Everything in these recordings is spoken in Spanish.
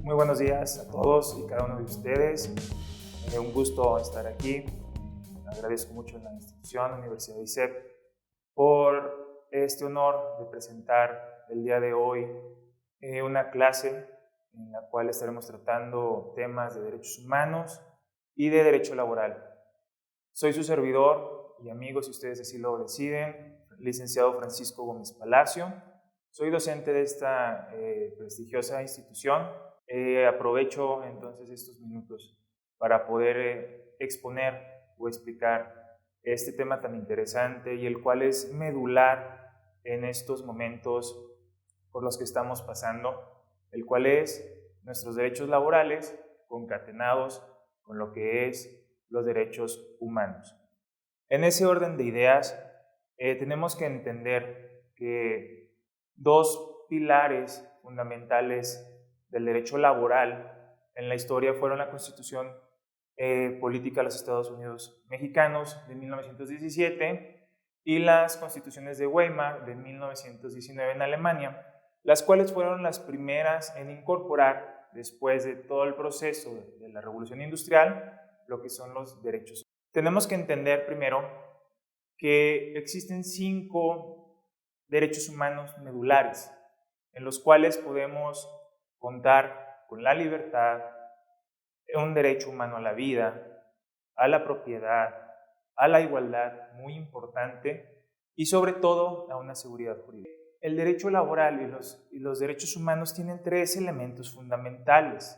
Muy buenos días a todos y cada uno de ustedes. Un gusto estar aquí. Agradezco mucho a la institución, Universidad de ISEP, por este honor de presentar el día de hoy una clase en la cual estaremos tratando temas de derechos humanos y de derecho laboral. Soy su servidor y amigo, si ustedes así lo deciden, licenciado Francisco Gómez Palacio. Soy docente de esta prestigiosa institución. Aprovecho entonces estos minutos para poder exponer o explicar este tema tan interesante y el cual es medular en estos momentos por los que estamos pasando, el cual es nuestros derechos laborales concatenados con lo que es los derechos humanos. En ese orden de ideas, tenemos que entender que dos pilares fundamentales del derecho laboral en la historia fueron la Constitución Política de los Estados Unidos Mexicanos de 1917 y las Constituciones de Weimar de 1919 en Alemania, las cuales fueron las primeras en incorporar, después de todo el proceso de la Revolución Industrial, lo que son los derechos. Tenemos que entender primero que existen 5 derechos humanos medulares, en los cuales podemos contar con la libertad, un derecho humano a la vida, a la propiedad, a la igualdad, muy importante, y sobre todo a una seguridad jurídica. El derecho laboral y los derechos humanos tienen 3 elementos fundamentales.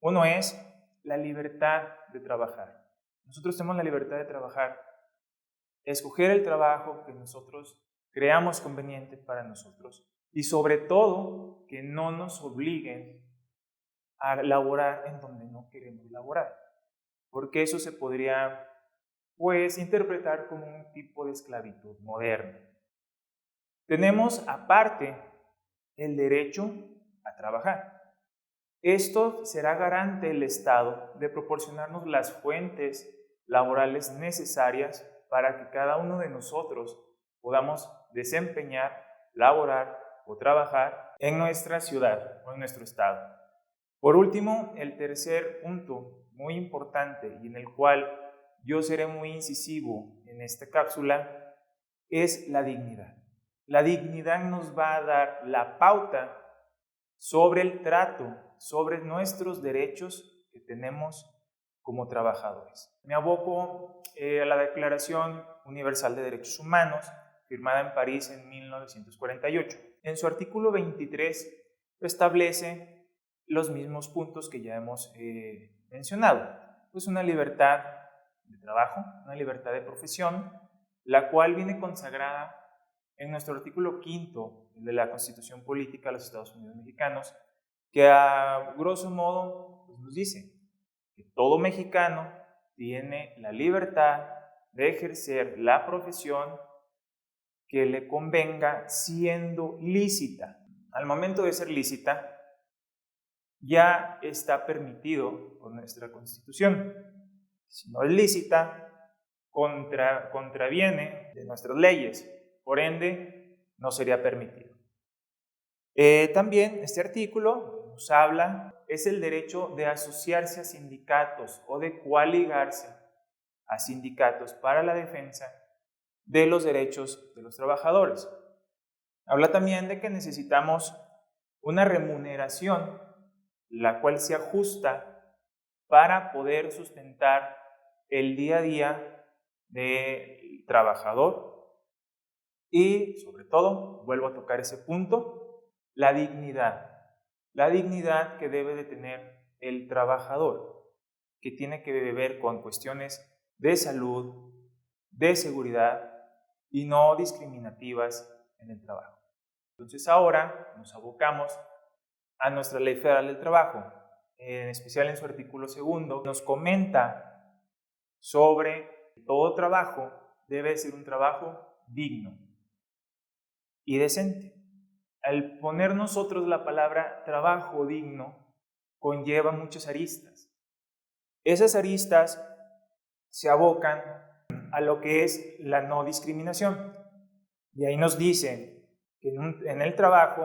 Uno es la libertad de trabajar. Nosotros tenemos la libertad de trabajar, escoger el trabajo que nosotros creamos conveniente para nosotros y sobre todo que no nos obliguen a laborar en donde no queremos laborar, porque eso se podría interpretar como un tipo de esclavitud moderna. Tenemos aparte el derecho a trabajar. Esto será garante el Estado de proporcionarnos las fuentes laborales necesarias para que cada uno de nosotros podamos desempeñar, laborar o trabajar en nuestra ciudad o en nuestro estado. Por último, el tercer punto muy importante y en el cual yo seré muy incisivo en esta cápsula es la dignidad. La dignidad nos va a dar la pauta sobre el trato, sobre nuestros derechos que tenemos como trabajadores. Me aboco a la Declaración Universal de Derechos Humanos, firmada en París en 1948. En su artículo 23 establece los mismos puntos que ya hemos mencionado. Pues una libertad de trabajo, una libertad de profesión, la cual viene consagrada en nuestro artículo 5 de la Constitución Política de los Estados Unidos Mexicanos, que a grosso modo pues nos dice que todo mexicano tiene la libertad de ejercer la profesión que le convenga siendo lícita. Al momento de ser lícita, ya está permitido por nuestra Constitución. Si no es lícita, contraviene de nuestras leyes. Por ende, no sería permitido. También este artículo nos habla, es el derecho de asociarse a sindicatos o de coaligarse a sindicatos para la defensa de los derechos de los trabajadores. Habla también de que necesitamos una remuneración, la cual se ajusta para poder sustentar el día a día del trabajador. Y, sobre todo, vuelvo a tocar ese punto, la dignidad. La dignidad que debe de tener el trabajador, que tiene que ver con cuestiones de salud, de seguridad y no discriminativas en el trabajo. Entonces ahora nos abocamos a nuestra Ley Federal del Trabajo, en especial en su artículo 2, nos comenta sobre que todo trabajo debe ser un trabajo digno y decente. Al poner nosotros la palabra trabajo digno, conlleva muchas aristas. Esas aristas se abocan a lo que es la no discriminación. Y ahí nos dicen que en el trabajo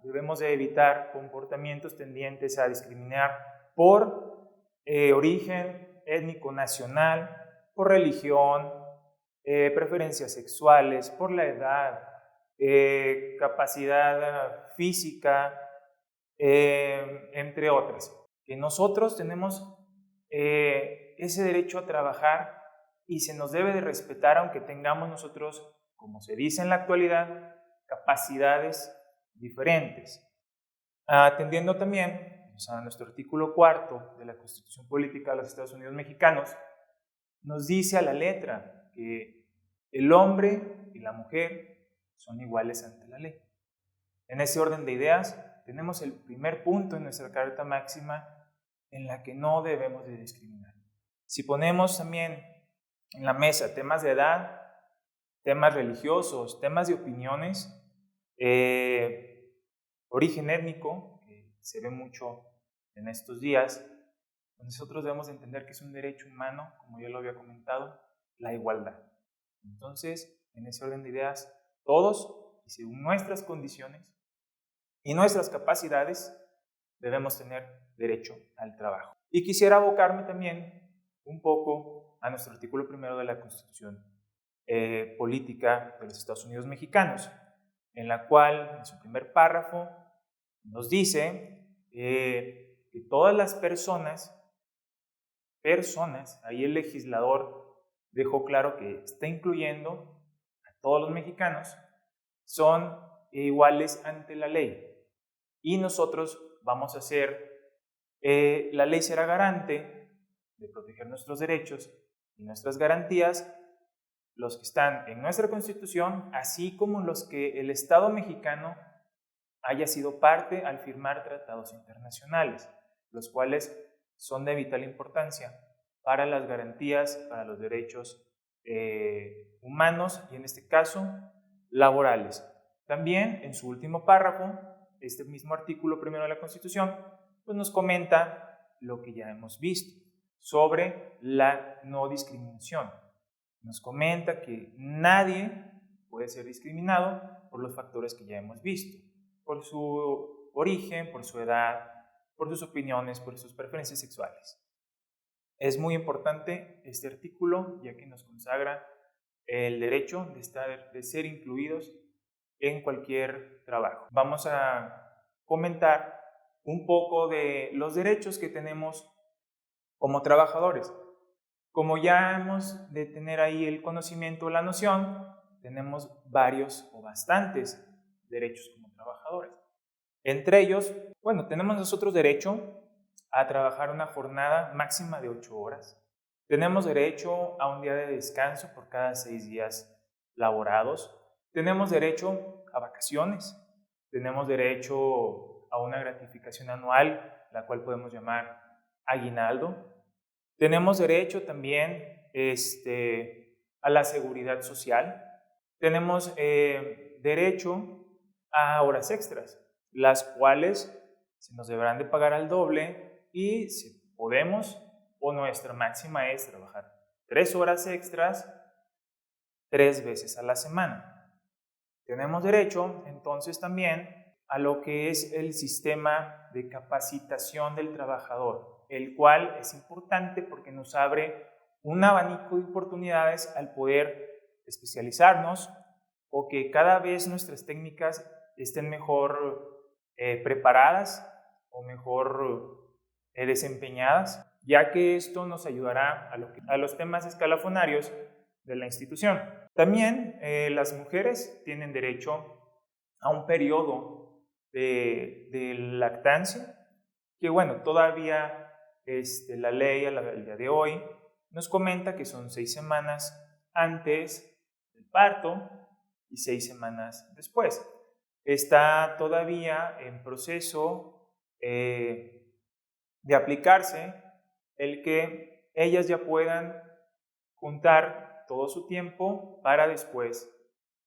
Debemos de evitar comportamientos tendientes a discriminar por origen étnico nacional, por religión, preferencias sexuales, por la edad, capacidad física, entre otras. Que nosotros tenemos ese derecho a trabajar y se nos debe de respetar aunque tengamos nosotros, como se dice en la actualidad, capacidades diferentes. Atendiendo también a nuestro artículo 4 de la Constitución Política de los Estados Unidos Mexicanos, nos dice a la letra que el hombre y la mujer son iguales ante la ley. En ese orden de ideas, tenemos el primer punto en nuestra Carta Máxima en la que no debemos de discriminar. Si ponemos también en la mesa temas de edad, temas religiosos, temas de opiniones, origen étnico, que se ve mucho en estos días, nosotros debemos entender que es un derecho humano, como ya lo había comentado, la igualdad. Entonces, en ese orden de ideas, todos, y según nuestras condiciones y nuestras capacidades, debemos tener derecho al trabajo. Y quisiera abocarme también un poco a nuestro artículo 1 de la Constitución Política de los Estados Unidos Mexicanos, en la cual, en su primer párrafo, nos dice que todas las personas, ahí el legislador dejó claro que está incluyendo a todos los mexicanos, son iguales ante la ley. Y nosotros vamos a ser, la ley será garante de proteger nuestros derechos y nuestras garantías, los que están en nuestra Constitución, así como los que el Estado mexicano haya sido parte al firmar tratados internacionales, los cuales son de vital importancia para las garantías, para los derechos humanos y en este caso laborales. También en su último párrafo, este mismo artículo 1 de la Constitución, pues nos comenta lo que ya hemos visto sobre la no discriminación. Nos comenta que nadie puede ser discriminado por los factores que ya hemos visto, por su origen, por su edad, por sus opiniones, por sus preferencias sexuales. Es muy importante este artículo, ya que nos consagra el derecho de ser incluidos en cualquier trabajo. Vamos a comentar un poco de los derechos que tenemos como trabajadores. Como ya hemos de tener ahí el conocimiento, la noción, tenemos varios o bastantes derechos como trabajadores. Entre ellos, tenemos nosotros derecho a trabajar una jornada máxima de 8 horas. Tenemos derecho a un día de descanso por cada 6 días laborados. Tenemos derecho a vacaciones. Tenemos derecho a una gratificación anual, la cual podemos llamar aguinaldo. Tenemos derecho también a la seguridad social. Tenemos derecho a horas extras, las cuales se nos deberán de pagar al doble y si podemos, o nuestra máxima es trabajar 3 horas extras 3 veces a la semana. Tenemos derecho entonces también a lo que es el sistema de capacitación del trabajador, el cual es importante porque nos abre un abanico de oportunidades al poder especializarnos o que cada vez nuestras técnicas estén mejor preparadas o mejor desempeñadas, ya que esto nos ayudará a los temas escalafonarios de la institución. También las mujeres tienen derecho a un periodo de lactancia, que todavía la ley al día de hoy nos comenta que son 6 semanas antes del parto y 6 semanas después. Está todavía en proceso de aplicarse el que ellas ya puedan juntar todo su tiempo para después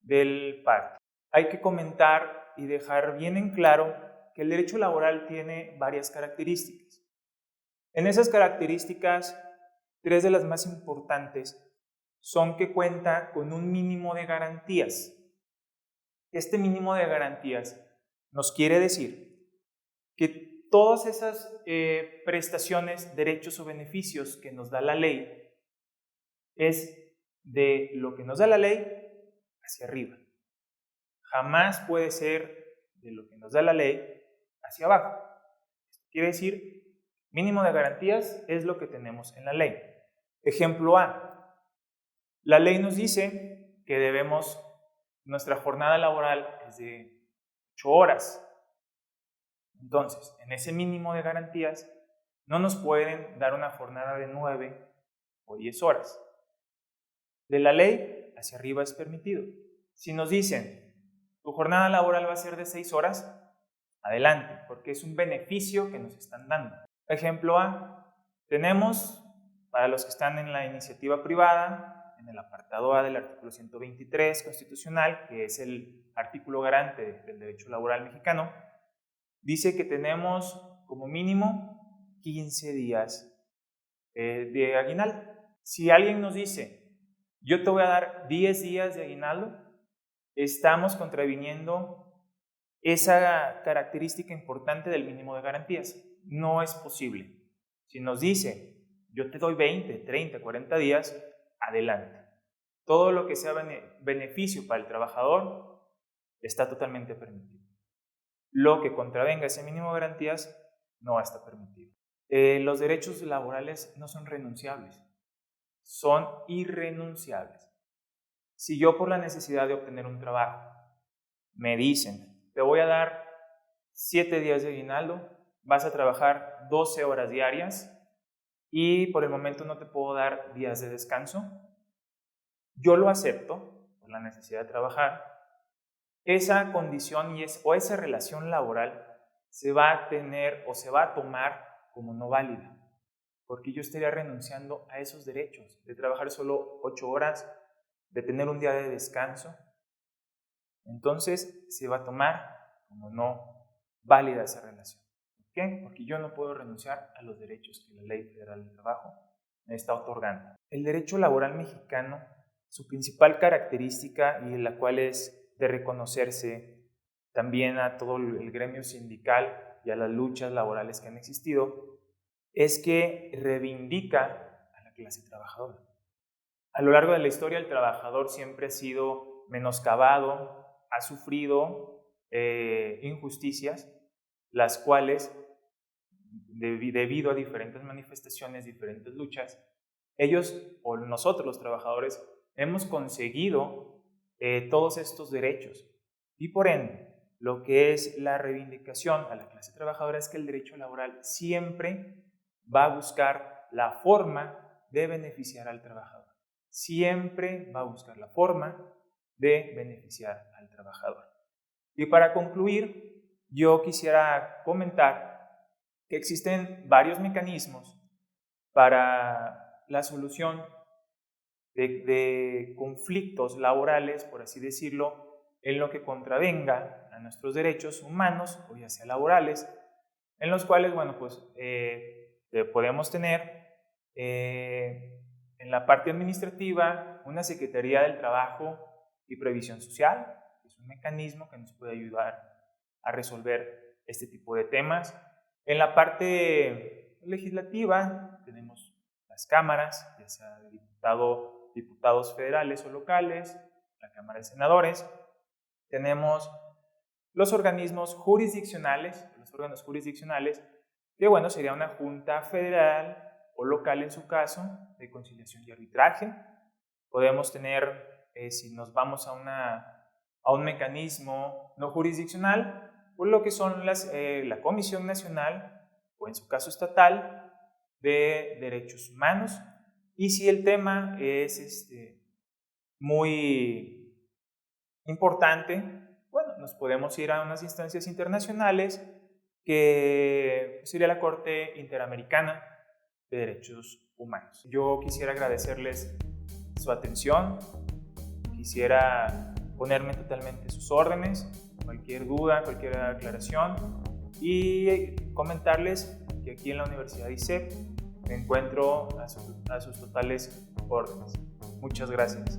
del parto. Hay que comentar y dejar bien en claro que el derecho laboral tiene varias características. En esas características, 3 de las más importantes son que cuenta con un mínimo de garantías. Este mínimo de garantías nos quiere decir que todas esas prestaciones, derechos o beneficios que nos da la ley es de lo que nos da la ley hacia arriba. Jamás puede ser de lo que nos da la ley hacia abajo. Esto quiere decir, mínimo de garantías es lo que tenemos en la ley. Ejemplo A. La ley nos dice que nuestra jornada laboral es de 8 horas. Entonces, en ese mínimo de garantías, no nos pueden dar una jornada de 9 o 10 horas. De la ley, hacia arriba es permitido. Si nos dicen, tu jornada laboral va a ser de 6 horas, adelante, porque es un beneficio que nos están dando. Ejemplo A, tenemos, para los que están en la iniciativa privada, en el apartado A del artículo 123 constitucional, que es el artículo garante del derecho laboral mexicano, dice que tenemos como mínimo 15 días de aguinaldo. Si alguien nos dice, yo te voy a dar 10 días de aguinaldo, estamos contraviniendo esa característica importante del mínimo de garantías. No es posible. Si nos dice, yo te doy 20, 30, 40 días, adelante. Todo lo que sea beneficio para el trabajador está totalmente permitido. Lo que contravenga ese mínimo de garantías no está permitido. Los derechos laborales no son renunciables, son irrenunciables. Si yo por la necesidad de obtener un trabajo me dicen, te voy a dar 7 días de aguinaldo, vas a trabajar 12 horas diarias y por el momento no te puedo dar días de descanso, yo lo acepto por la necesidad de trabajar. Esa condición o esa relación laboral se va a tener o se va a tomar como no válida, porque yo estaría renunciando a esos derechos de trabajar solo 8 horas, de tener un día de descanso. Entonces se va a tomar como no válida esa relación. ¿Por qué? Porque yo no puedo renunciar a los derechos que la Ley Federal del Trabajo me está otorgando. El derecho laboral mexicano, su principal característica, y la cual es de reconocerse también a todo el gremio sindical y a las luchas laborales que han existido, es que reivindica a la clase trabajadora. A lo largo de la historia, el trabajador siempre ha sido menoscabado, ha sufrido injusticias, las cuales, debido a diferentes manifestaciones, diferentes luchas, ellos o nosotros los trabajadores hemos conseguido todos estos derechos. Y por ende, lo que es la reivindicación a la clase trabajadora es que el derecho laboral siempre va a buscar la forma de beneficiar al trabajador. Siempre va a buscar la forma de beneficiar al trabajador. Y para concluir, yo quisiera comentar que existen varios mecanismos para la solución de conflictos laborales, por así decirlo, en lo que contravenga a nuestros derechos humanos o ya sea laborales, en los cuales, bueno, pues podemos tener en la parte administrativa una Secretaría del Trabajo y Previsión Social, que es un mecanismo que nos puede ayudar a resolver este tipo de temas. En la parte legislativa tenemos las cámaras, ya sea de diputados federales o locales, la Cámara de Senadores. Tenemos los organismos jurisdiccionales, que bueno, sería una junta federal o local en su caso, de conciliación y arbitraje. Podemos tener, si nos vamos a un mecanismo no jurisdiccional, pues lo que son la Comisión Nacional, o en su caso estatal, de Derechos Humanos. Y si el tema es muy importante, bueno, nos podemos ir a unas instancias internacionales, que sería la Corte Interamericana de Derechos Humanos. Yo quisiera agradecerles su atención, quisiera ponerme totalmente a sus órdenes, cualquier duda, cualquier aclaración, y comentarles que aquí en la Universidad ISEP me encuentro a sus totales órdenes. Muchas gracias.